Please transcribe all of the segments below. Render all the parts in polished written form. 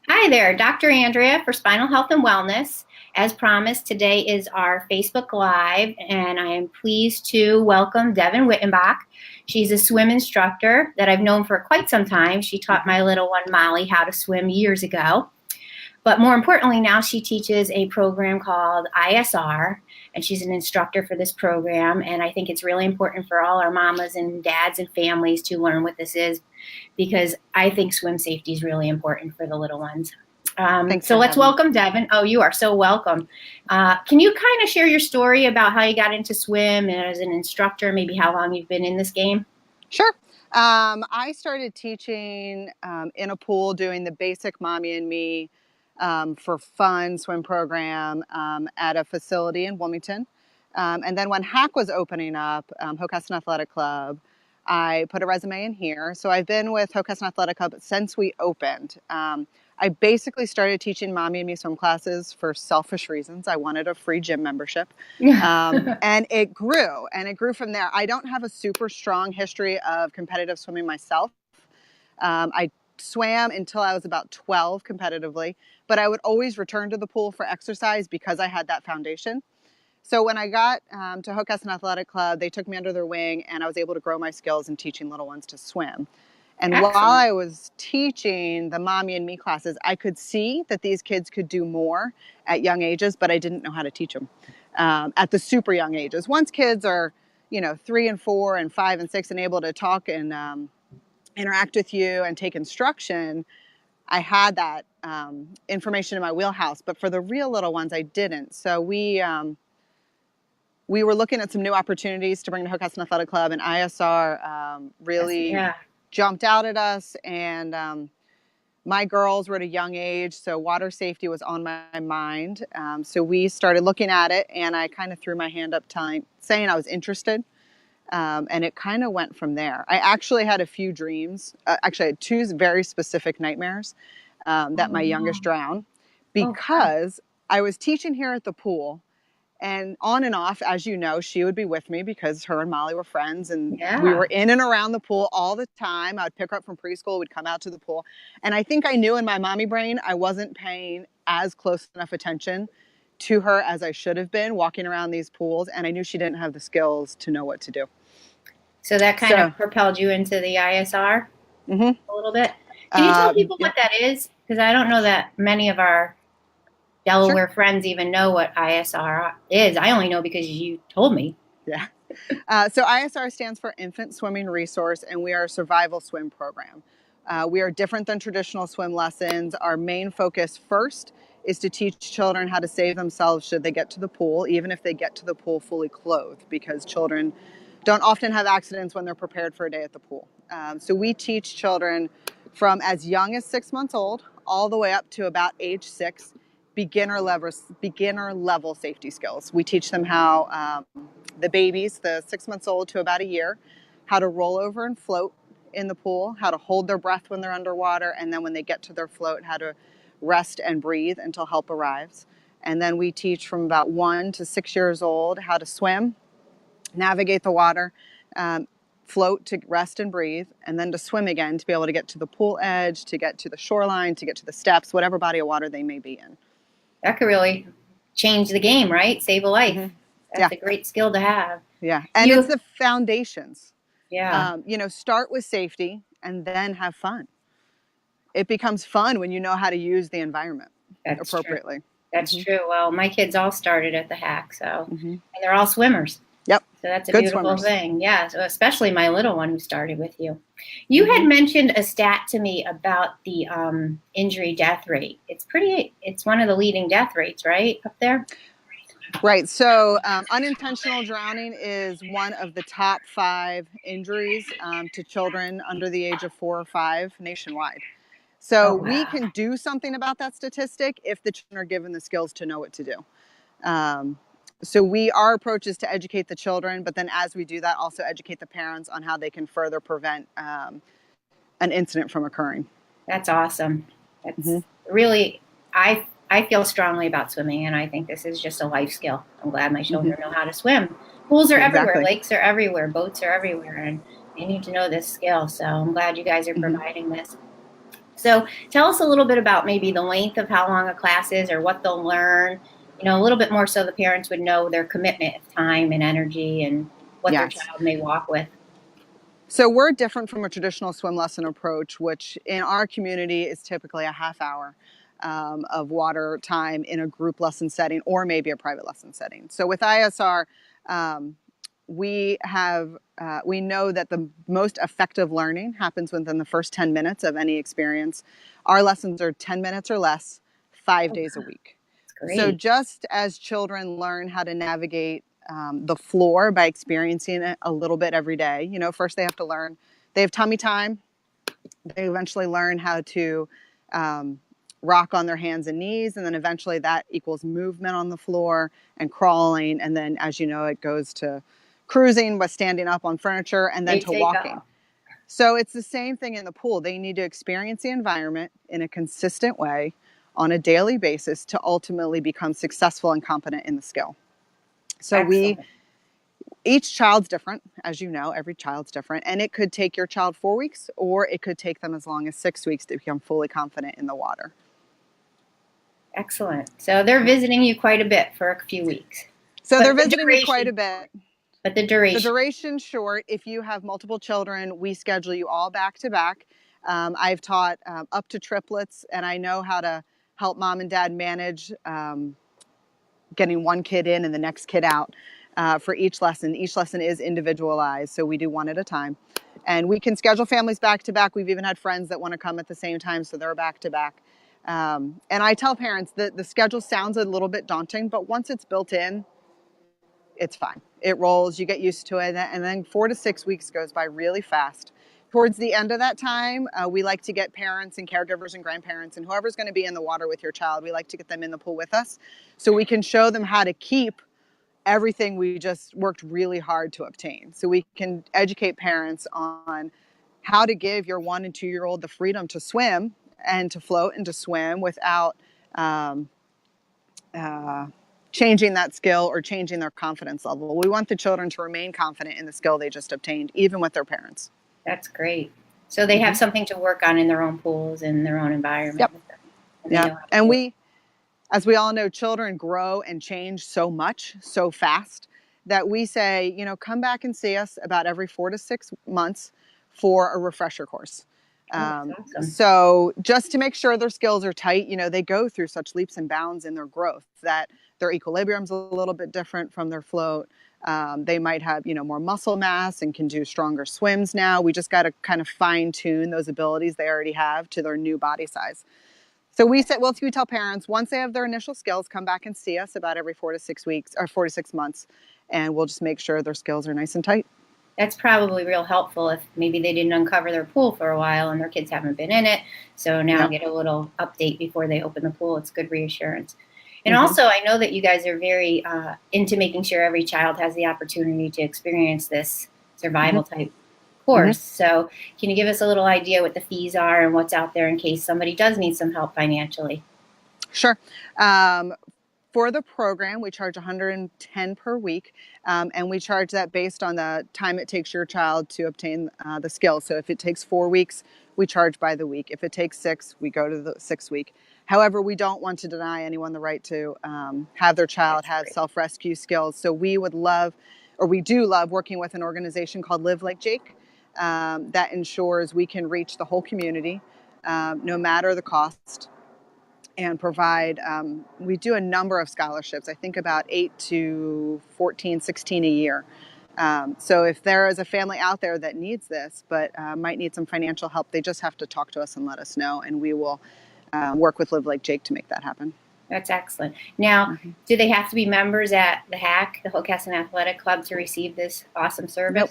Hi there, Dr. Andrea for Spinal Health and Wellness. As promised, today is our Facebook Live, and I am pleased to welcome Devon Wittenbach. She's a swim instructor that I've known for quite some time. She taught my little one, Molly, how to swim years ago. But more importantly, now she teaches a program called ISR, and she's an instructor for this program. And I think it's really important for all our mamas and dads and families to learn what this is because I think swim safety is really important for the little ones. So let's welcome Devon. Oh, you are so welcome. Can you kind of share your story about how you got into swim and as an instructor, maybe how long you've been in this game? Sure. I started teaching in a pool, doing the basic Mommy and Me for fun swim program at a facility in Wilmington. And then when Hack was opening up, Hockessin Athletic Club, I put a resume in here. So I've been with Hockessin Athletic Club since we opened. I basically started teaching Mommy and Me swim classes for selfish reasons. I wanted a free gym membership. And it grew from there. I don't have a super strong history of competitive swimming myself. I swam until I was about 12 competitively, but I would always return to the pool for exercise because I had that foundation. So when I got to Hockessin Athletic Club, they took me under their wing and I was able to grow my skills in teaching little ones to swim. And Excellent. While I was teaching the Mommy and Me classes, I could see that these kids could do more at young ages, but I didn't know how to teach them at the super young ages. Once kids are, 3 and 4 and 5 and 6 and able to talk and interact with you and take instruction, I had that information in my wheelhouse. But for the real little ones, I didn't. So we were looking at some new opportunities to bring to Hockessin Athletic Club, and ISR really jumped out at us. And my girls were at a young age, so water safety was on my mind. So we started looking at it, and I kind of threw my hand up saying I was interested. And it kind of went from there. I actually had a few dreams. Actually, I had two very specific nightmares that my youngest drowned because I was teaching here at the pool. And on and off, as you know, she would be with me because her and Molly were friends. And we were in and around the pool all the time. I would pick her up from preschool. We'd come out to the pool. And I think I knew in my mommy brain I wasn't paying as close enough attention to her as I should have been walking around these pools. And I knew she didn't have the skills to know what to do. So that kind of propelled you into the ISR a little bit. Can you tell people what that is? Because I don't know that many of our Delaware friends even know what ISR is. I only know because you told me. Yeah. So ISR stands for Infant Swimming Resource, and we are a survival swim program. We are different than traditional swim lessons. Our main focus first is to teach children how to save themselves should they get to the pool, even if they get to the pool fully clothed, because children don't often have accidents when they're prepared for a day at the pool. So we teach children from as young as 6 months old all the way up to about age 6, beginner level safety skills. We teach them how the babies, the 6 months old to about a year, how to roll over and float in the pool, how to hold their breath when they're underwater, and then when they get to their float, how to rest and breathe until help arrives. And then we teach from about 1 to 6 years old how to swim, navigate the water, float to rest and breathe, and then to swim again to be able to get to the pool edge, to get to the shoreline, to get to the steps, whatever body of water they may be in. That could really change the game, right? Save a life. That's a great skill to have. Yeah, and it's the foundations. Yeah. Start with safety and then have fun. It becomes fun when you know how to use the environment appropriately. True. That's true. Well, my kids all started at the Hack, and they're all swimmers. Yep. So that's a beautiful thing. Yeah. So especially my little one who started with you. You had mentioned a stat to me about the injury death rate. It's one of the leading death rates, right? Up there? Right. So unintentional drowning is one of the top 5 injuries to children under the age of 4 or 5 nationwide. So we can do something about that statistic if the children are given the skills to know what to do. So our approach is to educate the children, but then as we do that, also educate the parents on how they can further prevent an incident from occurring. That's awesome. That's really, I feel strongly about swimming, and I think this is just a life skill. I'm glad my children know how to swim. Pools are everywhere, lakes are everywhere, boats are everywhere, and they need to know this skill. So I'm glad you guys are providing this. So tell us a little bit about maybe the length of how long a class is or what they'll learn, a little bit more so the parents would know their commitment of time and energy and what their Yes. child may walk with. So we're different from a traditional swim lesson approach, which in our community is typically a half hour of water time in a group lesson setting or maybe a private lesson setting. So with ISR, um, we know that the most effective learning happens within the first 10 minutes of any experience. Our lessons are 10 minutes or less, 5 days a week. That's So great. just as children learn how to navigate the floor by experiencing it a little bit every day, first they have to learn, they have tummy time. They eventually learn how to um, rock on their hands and knees, and then eventually that equals movement on the floor and crawling. And then, as you know, it goes to cruising by standing up on furniture and then They to take walking. off. So it's the same thing in the pool. They need to experience the environment in a consistent way on a daily basis to ultimately become successful and competent in the skill. So Excellent. each child's different, as you know, every child's different, and it could take your child 4 weeks or it could take them as long as 6 weeks to become fully confident in the water. Excellent. So they're visiting you quite a bit for a few weeks. So But they're the visiting me quite a duration, bit. but the The duration. duration short, if you have multiple children, we schedule you all back to back. I've taught up to triplets, and I know how to help mom and dad manage getting one kid in and the next kid out for each lesson. Each lesson is individualized, so we do one at a time. And we can schedule families back to back. We've even had friends that want to come at the same time, so they're back to back. And I tell parents that the schedule sounds a little bit daunting, but once it's built in, it's fine. It rolls, you get used to it, and then 4 to 6 weeks goes by really fast. Towards the end of that time, we like to get parents and caregivers and grandparents and whoever's going to be in the water with your child, we like to get them in the pool with us so we can show them how to keep everything we just worked really hard to obtain. So we can educate parents on how to give your 1 and 2-year-old the freedom to swim and to float and to swim without um, uh, changing that skill or changing their confidence level. We want the children to remain confident in the skill they just obtained, even with their parents. That's great. So they have Mm-hmm. something to work on in their own pools and their own environment Yep. with them, and they Yeah. know how to And do it. as we all know, children grow and change so much, so fast that we say, come back and see us about every 4 to 6 months for a refresher course. Oh, that's awesome. So just to make sure their skills are tight, they go through such leaps and bounds in their growth that their equilibrium's a little bit different from their float. They might have, more muscle mass and can do stronger swims now. We just got to kind of fine tune those abilities they already have to their new body size. So we tell parents once they have their initial skills, come back and see us about every 4 to 6 weeks or 4 to 6 months, and we'll just make sure their skills are nice and tight. That's probably real helpful if maybe they didn't uncover their pool for a while and their kids haven't been in it. So now Yep. get a little update before they open the pool. It's good reassurance. And Mm-hmm. also, I know that you guys are very into making sure every child has the opportunity to experience this survival Mm-hmm. type Mm-hmm. course. So, can you give us a little idea what the fees are and what's out there in case somebody does need some help financially? Sure. For the program, we charge $110 per week, and we charge that based on the time it takes your child to obtain the skills. So if it takes 4 weeks, we charge by the week. If it takes 6, we go to the 6 week. However, we don't want to deny anyone the right to have their child That's have great. self-rescue skills. So we would love, or we do love, working with an organization called Live Like Jake that ensures we can reach the whole community, no matter the cost, and provide, we do a number of scholarships, I think about 8 to 14, 16 a year. So if there is a family out there that needs this, but might need some financial help, they just have to talk to us and let us know, and we will work with Live Like Jake to make that happen. That's excellent. Now, Mm-hmm. do they have to be members at the HAC, the Hockessin Athletic Club, to receive this awesome service? Nope.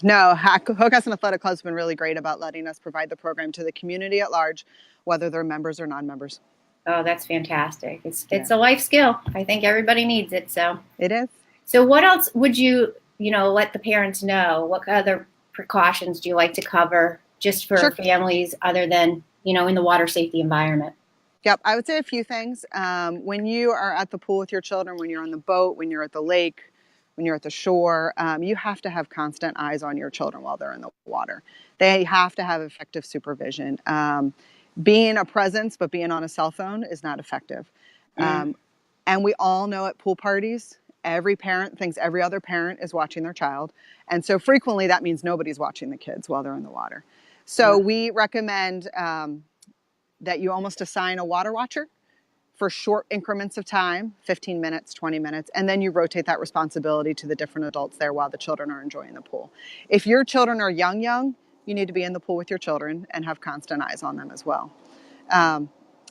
No, Hockessin Athletic Club has been really great about letting us provide the program to the community at large, whether they're members or non-members. Oh, that's fantastic. Yeah. It's a life skill. I think everybody needs it. It is. So what else would you, let the parents know? What other precautions do you like to cover just for Sure. families other than, in the water safety environment? Yep, I would say a few things. When you are at the pool with your children, when you're on the boat, when you're at the lake, when you're at the shore, you have to have constant eyes on your children while they're in the water. They have to have effective supervision. Being a presence, but being on a cell phone is not effective. Mm. And we all know at pool parties, every parent thinks every other parent is watching their child. And so frequently that means nobody's watching the kids while they're in the water. So we recommend that you almost assign a water watcher for short increments of time, 15 minutes, 20 minutes, and then you rotate that responsibility to the different adults there while the children are enjoying the pool. If your children are young, you need to be in the pool with your children and have constant eyes on them as well.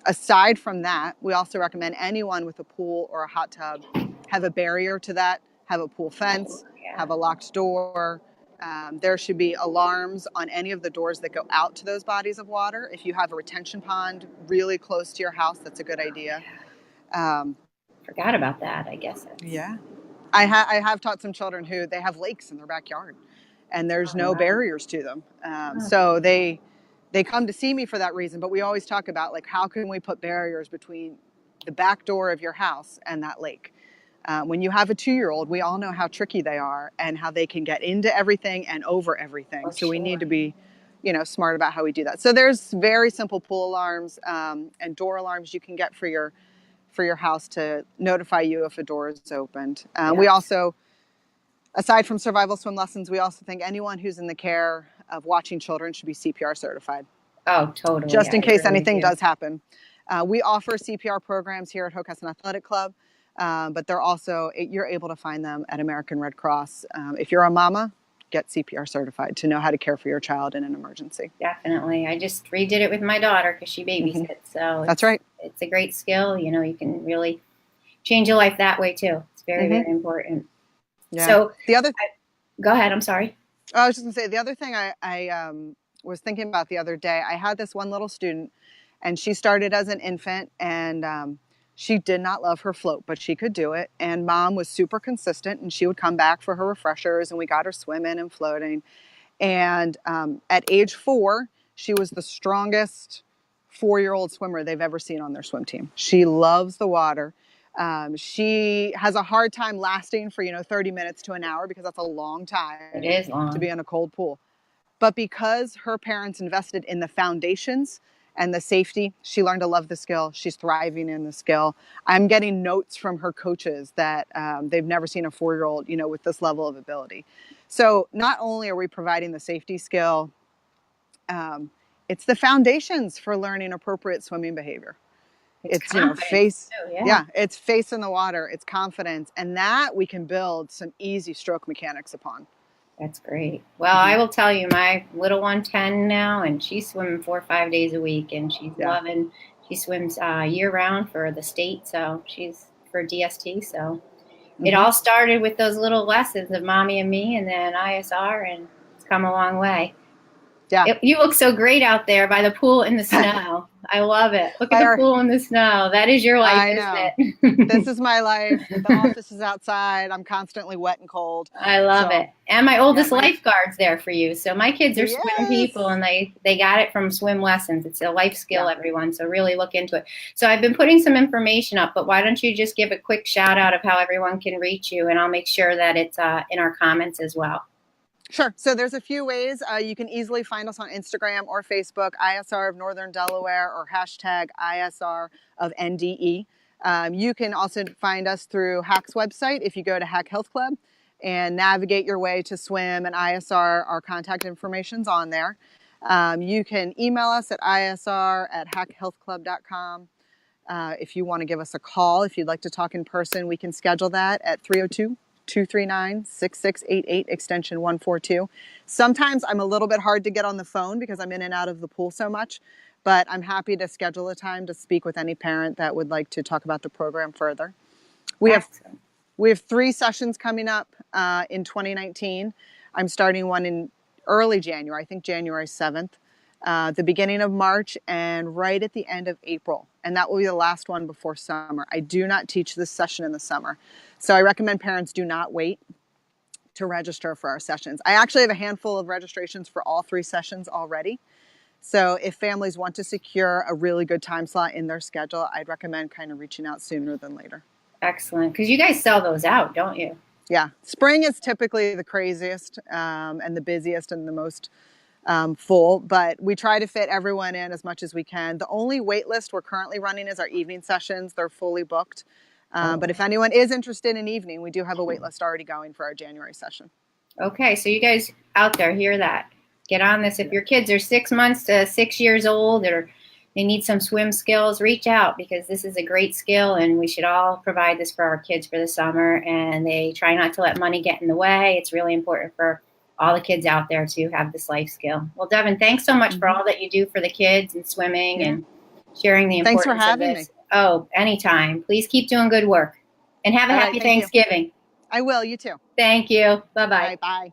Aside from that, we also recommend anyone with a pool or a hot tub have a barrier to that, have a pool fence, have a locked door. There should be alarms on any of the doors that go out to those bodies of water. If you have a retention pond really close to your house, that's a good idea. Forgot about that, I guess. Yeah. I have taught some children who they have lakes in their backyard and there's no barriers to them. So they come to see me for that reason, but we always talk about like, how can we put barriers between the back door of your house and that lake? When you have a 2-year-old, we all know how tricky they are and how they can get into everything and over everything. So we need to be, smart about how we do that. So there's very simple pool alarms and door alarms you can get for your house to notify you if a door is opened. We also, aside from survival swim lessons, we also think anyone who's in the care of watching children should be CPR certified. Oh, totally. Just in case anything does happen. We offer CPR programs here at Hockessin Athletic Club, but they're also, you're able to find them at American Red Cross. If you're a mama, get CPR certified to know how to care for your child in an emergency. Definitely. I just redid it with my daughter because she babysits. So that's right. It's a great skill. You can really change your life that way too. It's very, very important. Yeah. So the other, go ahead. I'm sorry. I was just gonna say the other thing I was thinking about the other day. I had this one little student, and she started as an infant, and she did not love her float, but she could do it. And mom was super consistent, and she would come back for her refreshers, and we got her swimming and floating. And at age 4, she was the strongest 4-year-old swimmer they've ever seen on their swim team. She loves the water. She has a hard time lasting for 30 minutes to an hour because that's a long time. It is long to be in a cold pool. But because her parents invested in the foundations and the safety, she learned to love the skill. She's thriving in the skill. I'm getting notes from her coaches that they've never seen a 4-year-old, with this level of ability. So not only are we providing the safety skill, it's the foundations for learning appropriate swimming behavior. It's face, it's face in the water, it's confidence, and that we can build some easy stroke mechanics upon. That's great. Well, I will tell you, my little one, 10 now, and she's swimming 4 or 5 days a week, and she's loving. She swims year round for the state, so she's for DST. So it all started with those little lessons of mommy and me, and then ISR, and it's come a long way. Yeah. You look so great out there by the pool in the snow. I love it. Look at the pool in the snow. That is your life, isn't it? This is my life. The office is outside. I'm constantly wet and cold. I love it. And my oldest lifeguard's there for you. So my kids are swim people, and they got it from swim lessons. It's a life skill, everyone. So really look into it. So I've been putting some information up, but why don't you just give a quick shout out of how everyone can reach you, and I'll make sure that it's in our comments as well. Sure. So there's a few ways. You can easily find us on Instagram or Facebook, ISR of Northern Delaware, or hashtag ISR of NDE. You can also find us through HAC's website. If you go to HAC Health Club and navigate your way to swim and ISR, our contact information's on there. You can email us at isr@hachealthclub.com. If you want to give us a call, if you'd like to talk in person, we can schedule that at 302-239-6688, extension 142. Sometimes I'm a little bit hard to get on the phone because I'm in and out of the pool so much, but I'm happy to schedule a time to speak with any parent that would like to talk about the program further. We have 3 sessions coming up in 2019. I'm starting one in early January, I think January 7th, the beginning of March, and right at the end of April. And that will be the last one before summer. I do not teach this session in the summer. So I recommend parents do not wait to register for our sessions. I actually have a handful of registrations for all 3 sessions already. So if families want to secure a really good time slot in their schedule, I'd recommend kind of reaching out sooner than later. Excellent. Because you guys sell those out, don't you? Yeah. Spring is typically the craziest and the busiest and the most full, but we try to fit everyone in as much as we can. The only wait list we're currently running is our evening sessions. They're fully booked. But if anyone is interested in evening, we do have a wait list already going for our January session. Okay, so you guys out there hear that. Get on this. If your kids are 6 months to 6 years old or they need some swim skills, reach out because this is a great skill and we should all provide this for our kids for the summer. And they try not to let money get in the way. It's really important for all the kids out there to have this life skill. Well, Devon, thanks so much for all that you do for the kids and swimming and sharing the Thanks for importance of having this. me. Oh, anytime. Please keep doing good work and have a All right, happy thank you. Thanksgiving. I will. You too. Thank you. Bye All bye. right, bye.